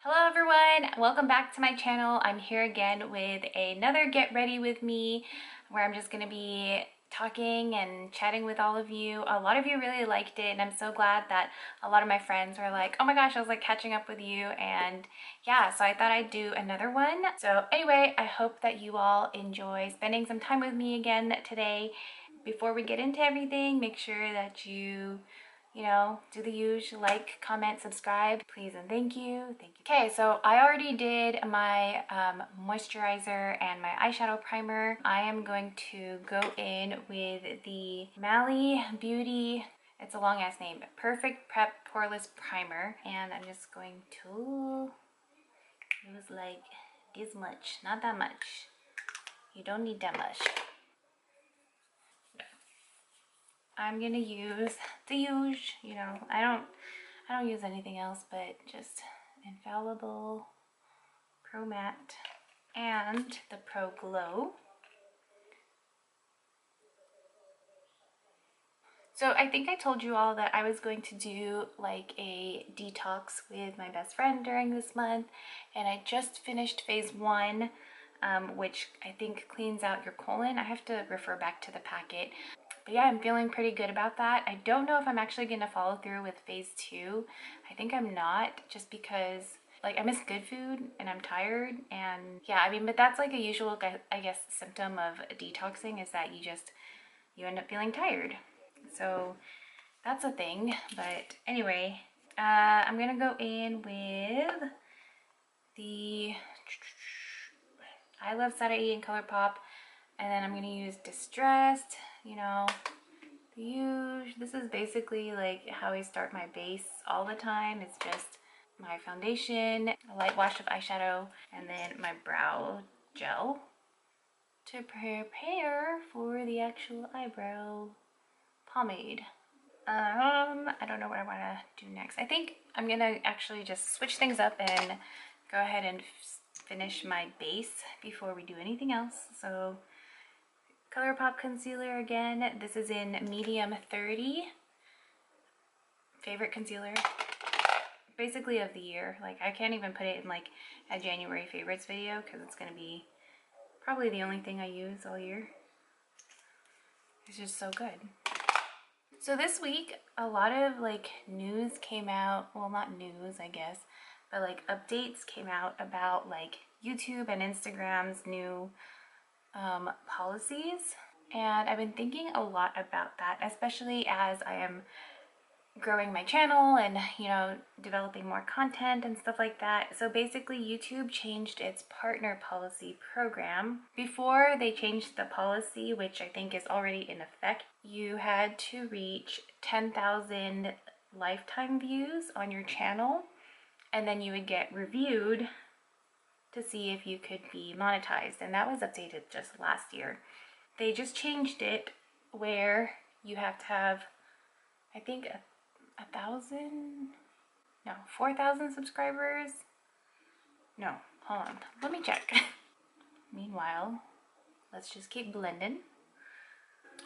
Hello everyone, welcome back to my channel. I'm here again with another Get Ready With Me where I'm just going to be talking and chatting with all of you. A lot of you really liked it and I'm so glad that a lot of my friends were like, oh my gosh, I was like catching up with you, and yeah, so I thought I'd do another one. So anyway, I hope that you all enjoy spending some time with me again today. Before we get into everything, make sure that you do the usual, like, comment, subscribe, please and thank you. Okay, so I already did my moisturizer and my eyeshadow primer. I am going to go in with the Mally Beauty, it's a long ass name, Perfect Prep Poreless Primer, and I'm just going to use like this much, not that much. You don't need that much. I'm gonna use the usual, I don't use anything else but just Infallible Pro Matte and the Pro Glow. So I think I told you all that I was going to do like a detox with my best friend during this month, and I just finished phase 1, which I think cleans out your colon. I have to refer back to the packet. But yeah, I'm feeling pretty good about that. I don't know if I'm actually going to follow through with phase 2. I think I'm not, just because like I miss good food and I'm tired, and yeah, I mean, but that's like a usual, I guess, symptom of detoxing, is that you end up feeling tired. So that's a thing. But anyway, I'm gonna go in with the I Love CHATTY in Colourpop, and then I'm gonna use Distressed, the usual. This is basically like how I start my base all the time. It's just my foundation, a light wash of eyeshadow, and then my brow gel to prepare for the actual eyebrow pomade. I don't know what I want to do next. I think I'm gonna actually just switch things up and go ahead and finish my base before we do anything else. So Colourpop concealer again. This is in medium 30. Favorite concealer basically of the year. Like, I can't even put it in like a January favorites video because it's gonna be probably the only thing I use all year. It's just so good. So this week a lot of like news came out, well, not news I guess, but like updates came out about like YouTube and Instagram's new policies, and I've been thinking a lot about that, especially as I am growing my channel and developing more content and stuff like that. So basically YouTube changed its partner policy program. Before they changed the policy, which I think is already in effect, you had to reach 10,000 lifetime views on your channel, and then you would get reviewed to see if you could be monetized, and that was updated just last year. They just changed it where you have to have, I think, 4,000 subscribers. No, hold on, let me check. Meanwhile, let's just keep blending.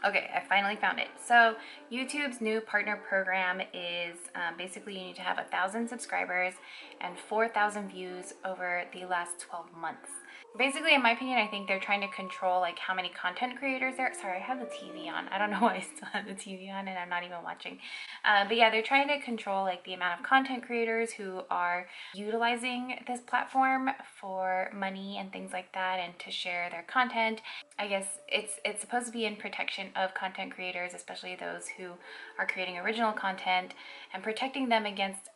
Okay, I finally found it. So YouTube's new partner program is basically you need to have 1,000 subscribers and 4,000 views over the last 12 months. Basically, in my opinion, I think they're trying to control like how many content creators there. Sorry, I have the TV on. I don't know why I still have the TV on and I'm not even watching. But yeah, they're trying to control like the amount of content creators who are utilizing this platform for money and things like that, and to share their content. I guess it's supposed to be in protection of content creators, especially those who are creating original content, and protecting them against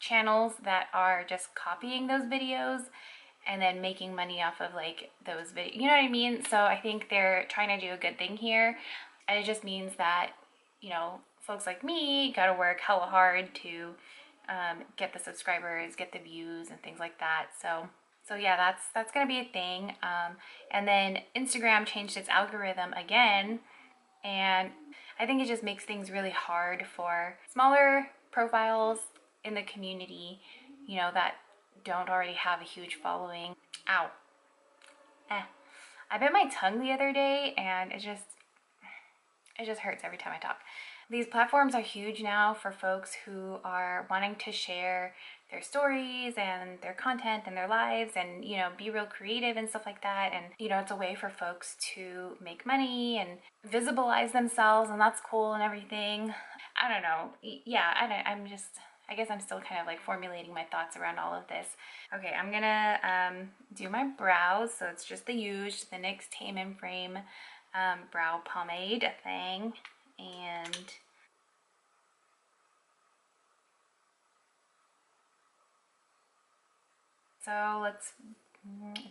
channels that are just copying those videos and then making money off of like those videos, you know what I mean? So I think they're trying to do a good thing here, and it just means that folks like me gotta work hella hard to get the subscribers, get the views and things like that. So yeah, that's gonna be a thing. And then Instagram changed its algorithm again, and I think it just makes things really hard for smaller profiles in the community, that don't already have a huge following. Ow. I bit my tongue the other day and it just hurts every time I talk. These platforms are huge now for folks who are wanting to share their stories and their content and their lives and, you know, be real creative and stuff like that. And, you know, it's a way for folks to make money and visibilize themselves, and that's cool and everything. I don't know. Yeah, I guess I'm still kind of like formulating my thoughts around all of this. Okay, I'm gonna do my brows. So it's just the NYX Tame and Frame Brow Pomade thing. And so let's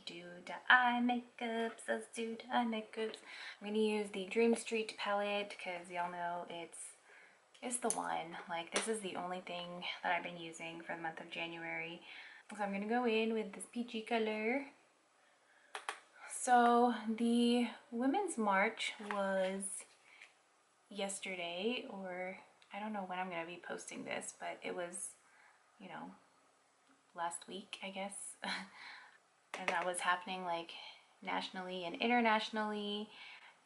do the eye makeups. Let's do the eye makeups. I'm gonna use the Dream Street palette because y'all know it's the one. Like, this is the only thing that I've been using for the month of January. So I'm gonna go in with this peachy color. So the Women's March was yesterday, or I don't know when I'm gonna be posting this, but it was, you know, last week, I guess. And that was happening like nationally and internationally.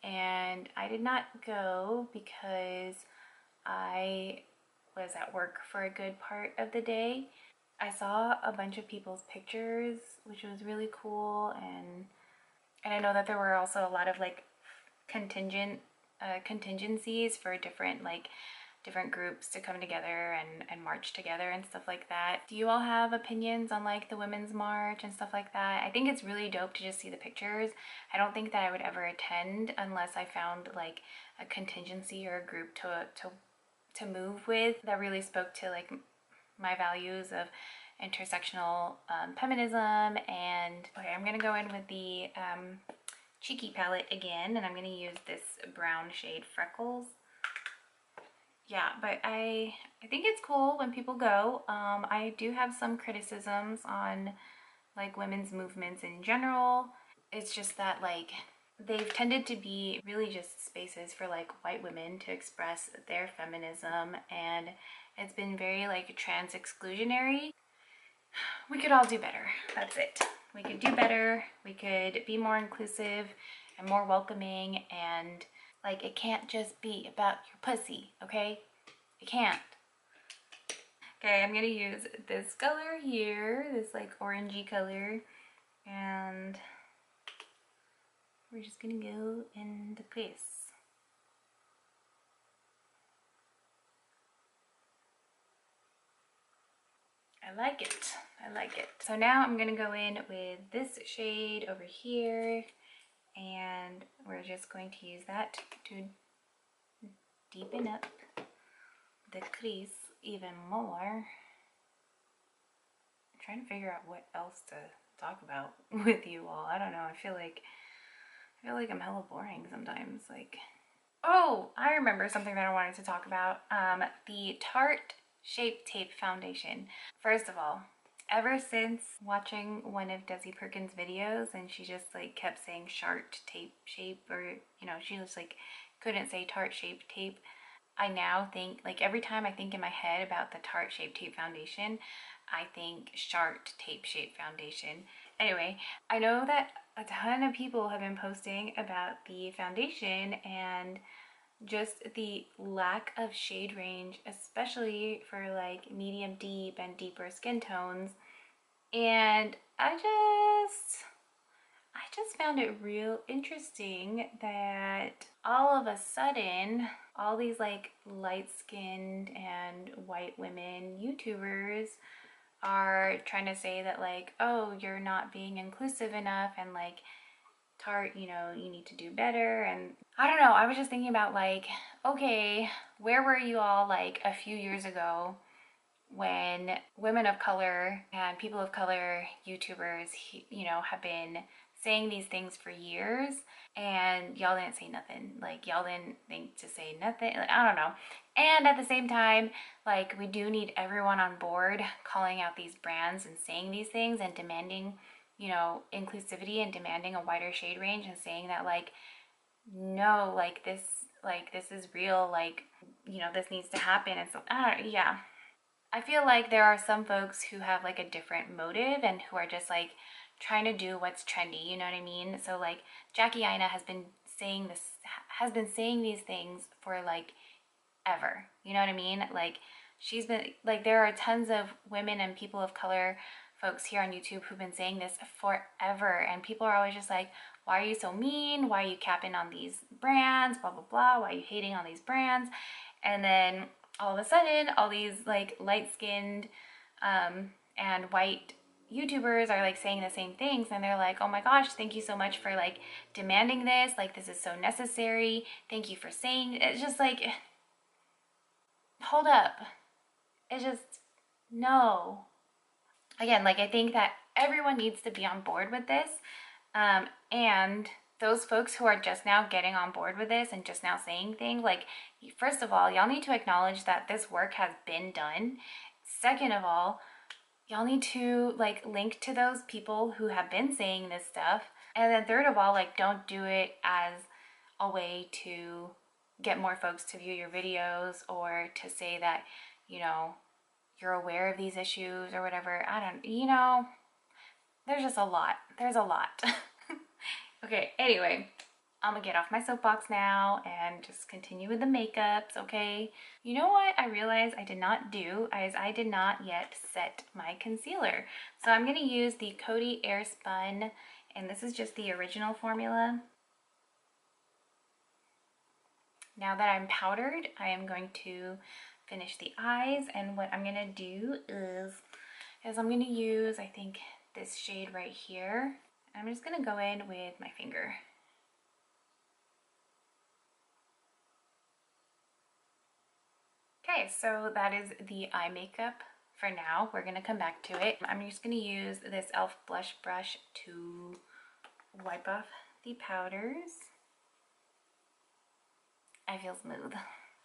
And I did not go because I was at work for a good part of the day. I saw a bunch of people's pictures, which was really cool, and I know that there were also a lot of like contingencies for different groups to come together and march together and stuff like that. Do you all have opinions on like the Women's March and stuff like that? I think it's really dope to just see the pictures. I don't think that I would ever attend unless I found like a contingency or a group to move with that really spoke to like my values of intersectional feminism. And okay, I'm gonna go in with the Cheeky palette again, and I'm gonna use this brown shade Freckles. Yeah, but I think it's cool when people go. I do have some criticisms on like women's movements in general. It's just that like they've tended to be really just spaces for like white women to express their feminism, and it's been very like trans exclusionary. We could all do better. That's it. We could do better. We could be more inclusive and more welcoming, and like it can't just be about your pussy, okay? It can't. Okay, I'm gonna use this color here, this like orangey color, and we're just gonna go in the crease. I like it. I like it. So now I'm gonna go in with this shade over here, and we're just going to use that to deepen up the crease even more. I'm trying to figure out what else to talk about with you all. I don't know. I feel like I'm hella boring sometimes. Like, oh, I remember something that I wanted to talk about. The Tarte Shape Tape Foundation. First of all, ever since watching one of Desi Perkins' videos, and she just like kept saying Shart Tape Shape, or you know, she just like couldn't say Tarte Shape Tape. I now think, like every time I think in my head about the Tarte Shape Tape Foundation, I think Shart Tape Shape Foundation. Anyway, I know that a ton of people have been posting about the foundation and just the lack of shade range, especially for like medium deep and deeper skin tones. And I just found it real interesting that all of a sudden, all these like light-skinned and white women YouTubers are trying to say that like, oh, you're not being inclusive enough, and like Tarte, you know, you need to do better. And I don't know, I was just thinking about like, okay, where were you all like a few years ago when women of color and people of color YouTubers, you know, have been saying these things for years, and y'all didn't say nothing? Like, y'all didn't think to say nothing? Like, I don't know. And at the same time, like, we do need everyone on board calling out these brands and saying these things and demanding, you know, inclusivity and demanding a wider shade range, and saying that like, no, like this is real, like, you know, this needs to happen. And so yeah, I feel like there are some folks who have like a different motive and who are just like trying to do what's trendy, you know what I mean? So like Jackie Aina has been saying these things for like ever, you know what I mean? Like she's been like, there are tons of women and people of color folks here on YouTube who've been saying this forever, and people are always just like, why are you so mean? Why are you capping on these brands? Blah, blah, blah. Why are you hating on these brands? And then all of a sudden, all these like light-skinned and white YouTubers are like saying the same things, and they're like, oh my gosh, thank you so much for like demanding this. Like, this is so necessary. Thank you for saying it. It's just like, hold up. It's just, no. Again, like, I think that everyone needs to be on board with this. And those folks who are just now getting on board with this and just now saying things, like, first of all, y'all need to acknowledge that this work has been done. Second of all, y'all need to like link to those people who have been saying this stuff. And then third of all, like, don't do it as a way to get more folks to view your videos or to say that, you know, you're aware of these issues or whatever. I don't, you know, there's just a lot. There's a lot. Okay, anyway, I'm gonna get off my soapbox now and just continue with the makeups, okay? You know what I realized I did not do is I did not yet set my concealer. So I'm gonna use the Coty Airspun, and this is just the original formula. Now that I'm powdered, I am going to finish the eyes, and what I'm gonna do is I'm gonna use, I think, this shade right here. I'm just gonna go in with my finger. Okay, so that is the eye makeup for now. We're gonna come back to it. I'm just gonna use this e.l.f. blush brush to wipe off the powders. I feel smooth.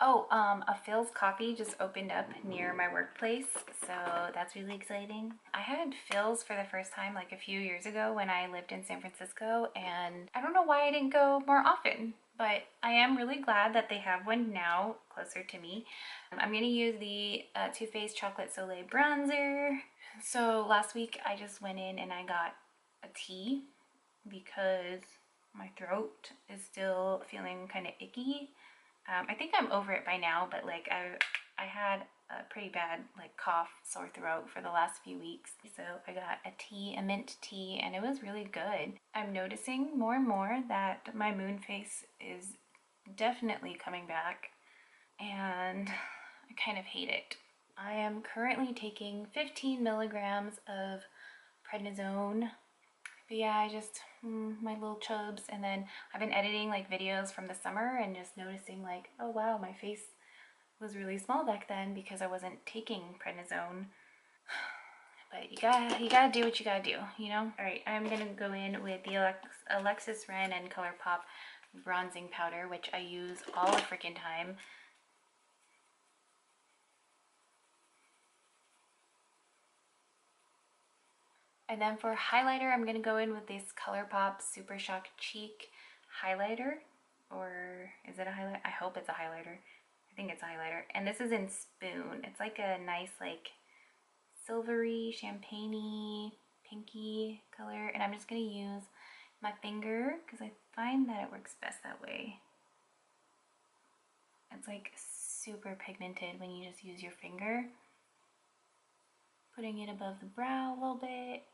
Oh, a Phil's coffee just opened up near my workplace, so that's really exciting. I had Phil's for the first time like a few years ago when I lived in San Francisco, and I don't know why I didn't go more often, but I am really glad that they have one now closer to me. I'm going to use the Too Faced Chocolate Soleil bronzer. So last week I just went in and I got a tea because my throat is still feeling kind of icky. I think I'm over it by now, but like I had a pretty bad like cough, sore throat for the last few weeks. So I got a tea, a mint tea, and it was really good. I'm noticing more and more that my moon face is definitely coming back, and I kind of hate it. I am currently taking 15 milligrams of prednisone. But yeah, I just, my little chubs, and then I've been editing like videos from the summer and just noticing like, oh wow, my face was really small back then because I wasn't taking prednisone. But you gotta do what you gotta do, you know? All right, I'm gonna go in with the AlexisRen and Colourpop bronzing powder, which I use all the freaking time. And then for highlighter, I'm going to go in with this Colourpop Super Shock Cheek highlighter. Or is it a highlighter? I hope it's a highlighter. I think it's a highlighter. And this is in Spoon. It's like a nice, like, silvery, champagne-y, pinky color. And I'm just going to use my finger because I find that it works best that way. It's like super pigmented when you just use your finger. Putting it above the brow a little bit.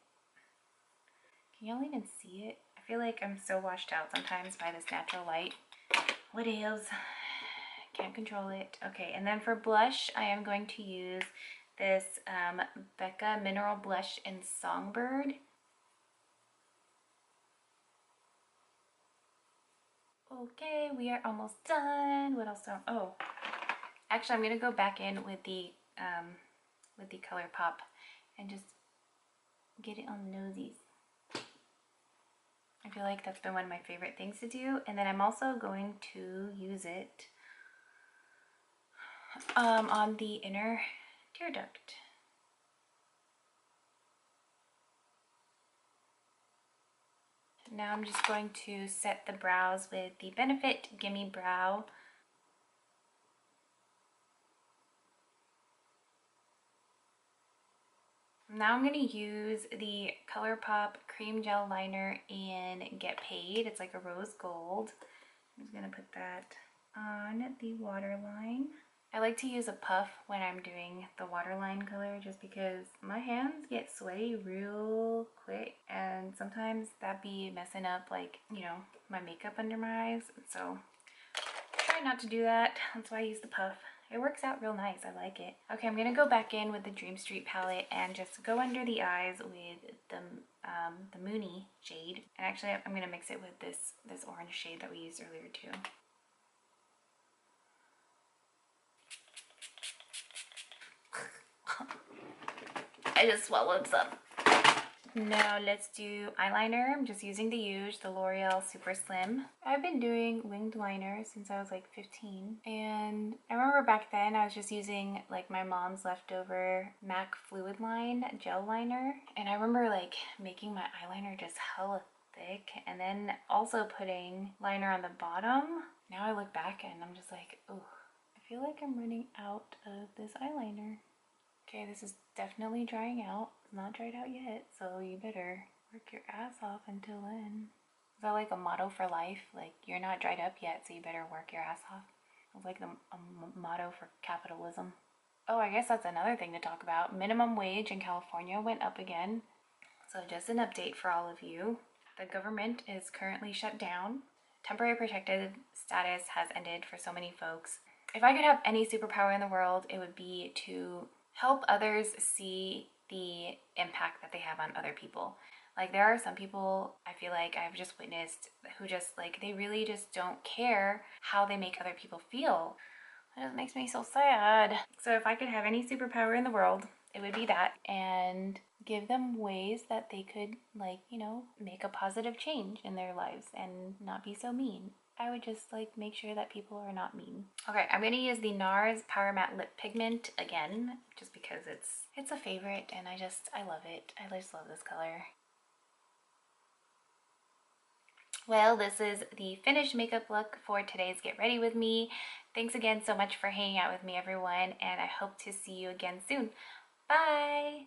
Can y'all even see it? I feel like I'm so washed out sometimes by this natural light. What is? Can't control it. Okay, and then for blush, I am going to use this BECCA Mineral Blush in Songbird. Okay, we are almost done. What else? Oh, actually, I'm gonna go back in with the Colourpop and just get it on the nosies. I feel like that's been one of my favorite things to do. And then I'm also going to use it on the inner tear duct. Now I'm just going to set the brows with the Benefit Gimme Brow. Now I'm going to use the Colourpop Cream Gel Liner in Get Paid. It's like a rose gold. I'm just going to put that on the waterline. I like to use a puff when I'm doing the waterline color just because my hands get sweaty real quick and sometimes that be messing up like, you know, my makeup under my eyes. So try not to do that. That's why I use the puff. It works out real nice. I like it. Okay, I'm gonna go back in with the Dream Street palette and just go under the eyes with the Moony shade. And actually, I'm gonna mix it with this orange shade that we used earlier too. I just swallowed some. Now let's do eyeliner. I'm just using the the L'Oreal Super Slim. I've been doing winged liner since I was like 15. And I remember back then I was just using like my mom's leftover MAC Fluid Line gel liner. And I remember like making my eyeliner just hella thick and then also putting liner on the bottom. Now I look back and I'm just like, oh, I feel like I'm running out of this eyeliner. Okay, this is definitely drying out. It's not dried out yet, so you better work your ass off until then. Is that like a motto for life? Like, you're not dried up yet, so you better work your ass off. It's like a motto for capitalism. Oh, I guess that's another thing to talk about. Minimum wage in California went up again. So just an update for all of you. The government is currently shut down. Temporary protected status has ended for so many folks. If I could have any superpower in the world, it would be to help others see the impact that they have on other people. Like, there are some people I feel like I've just witnessed who just like, they really just don't care how they make other people feel. It just makes me so sad. So if I could have any superpower in the world, it would be that, and give them ways that they could, like, you know, make a positive change in their lives and not be so mean. I would just like make sure that people are not mean. Okay, I'm gonna use the NARS Power Matte Lip Pigment again, just because it's a favorite and I love it. I just love this color. Well, this is the finished makeup look for today's Get Ready With Me. Thanks again so much for hanging out with me, everyone, and I hope to see you again soon. Bye!